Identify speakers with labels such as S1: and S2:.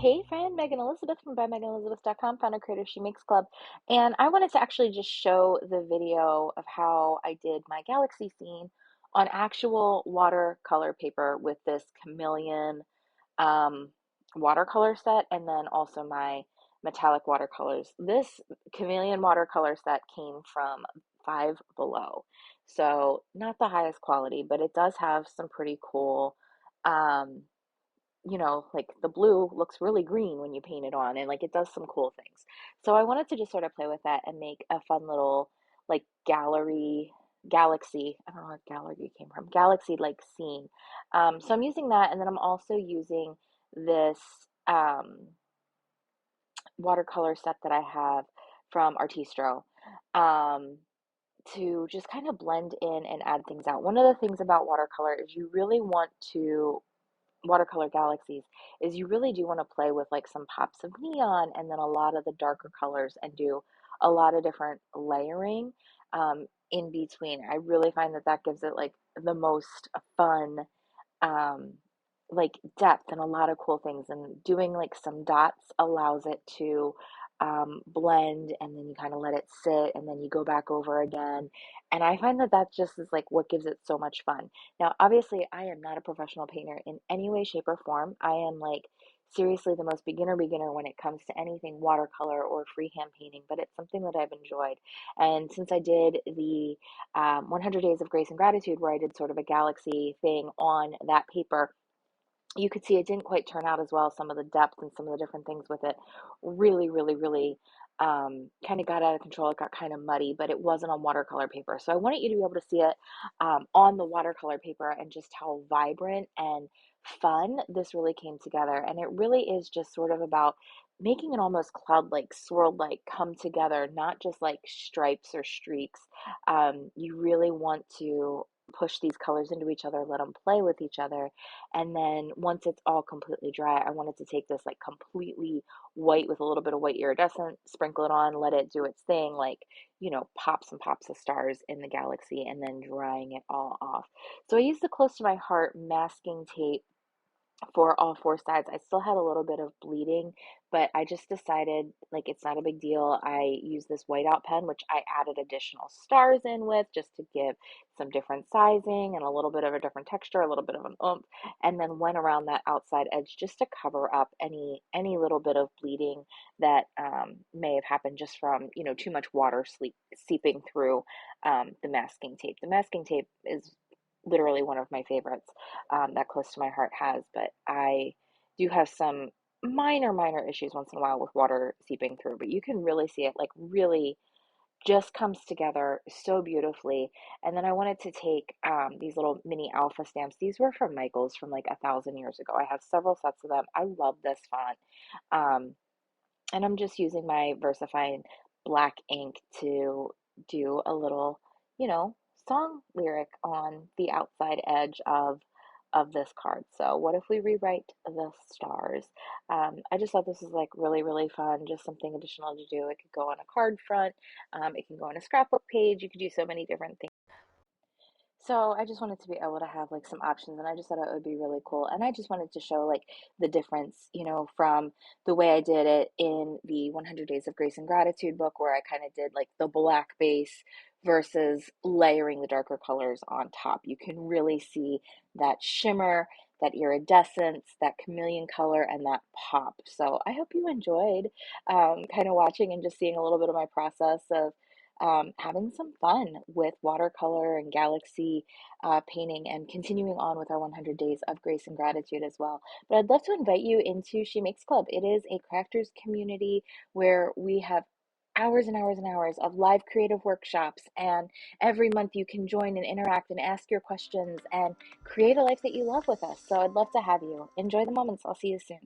S1: Hey friend, Megan Elizabeth from ByMeganElizabeth.com, founder creator She Makes Club. And I wanted to actually just show the video of how I did my galaxy scene on actual watercolor paper with this Chameleon um, watercolor set and then also my metallic watercolors. This Chameleon watercolor set came from Five Below. So not the highest quality, but it does have some pretty cool um, like the blue looks really green when you paint it on and like it does some cool things. So I wanted to just sort of play with that and make a fun little like galaxy. I don't know where gallery came from. Galaxy like scene. So I'm using that and then I'm also using this um, watercolor set that I have from Artistro. Um, to just kind of blend in and add things out. One of the things about watercolor is you really want to watercolor galaxies is you really do want to play with like some pops of neon and then a lot of the darker colors and do a lot of different layering in between. I really find that that gives it like the most fun um, like depth and a lot of cool things. And doing like some dots allows it to blend and then you kind of let it sit and then you go back over again. And I find that that just is like what gives it so much fun. Now, obviously, I am not a professional painter in any way, shape, or form. I am like seriously the most beginner when it comes to anything watercolor or freehand painting, but it's something that I've enjoyed. And since I did the 100 Days of Grace and Gratitude, where I did sort of a galaxy thing on that paper, you could see it didn't quite turn out as well. Some of the depth and some of the different things with it really kind of got out of control. It got kind of muddy, but it wasn't on watercolor paper. So I wanted you to be able to see it on the watercolor paper and just how vibrant and fun this really came together. And it really is just sort of about making it almost cloud-like, swirl-like come together, not just like stripes or streaks. You really want to push these colors into each other, let them play with each other. And then once it's all completely dry, I wanted to take this like completely white with a little bit of white iridescent, sprinkle it on, let it do its thing, like, pops and pops of stars in the galaxy, and then drying it all off. So I used the close to my heart masking tape for all four sides. I still had a little bit of bleeding, but I just decided like it's not a big deal. I use this whiteout pen, which I added additional stars in with just to give some different sizing and a little bit of a different texture, a little bit of an oomph, and then went around that outside edge just to cover up any little bit of bleeding that may have happened just from too much water seeping through the masking tape. The masking tape is literally one of my favorites that close to my heart has, but I do have some minor issues once in a while with water seeping through, but you can really see it like really just comes together so beautifully. And then I wanted to take these little mini alpha stamps. These were from Michael's from like 1,000 years ago. I have several sets of them. I love this font. And I'm just using my VersaFine black ink to do a little, you know, song lyric on the outside edge of this card. So what if we rewrite the stars? I just thought this was like really fun, just something additional to do. It could go on a card front, it can go on a scrapbook page. You could do so many different things. So I just wanted to be able to have like some options and I just thought it would be really cool. And I just wanted to show like the difference, from the way I did it in the 100 Days of Grace and Gratitude book where I kind of did like the black base versus layering the darker colors on top. You can really see that shimmer, that iridescence, that chameleon color, and that pop. So I hope you enjoyed kind of watching and just seeing a little bit of my process of having some fun with watercolor and galaxy painting and continuing on with our 100 Days of Grace and Gratitude as well. But I'd love to invite you into She Makes Club. It is a crafters community where we have hours and hours and hours of live creative workshops, and every month you can join and interact and ask your questions and create a life that you love with us. So I'd love to have you. Enjoy the moments. I'll see you soon.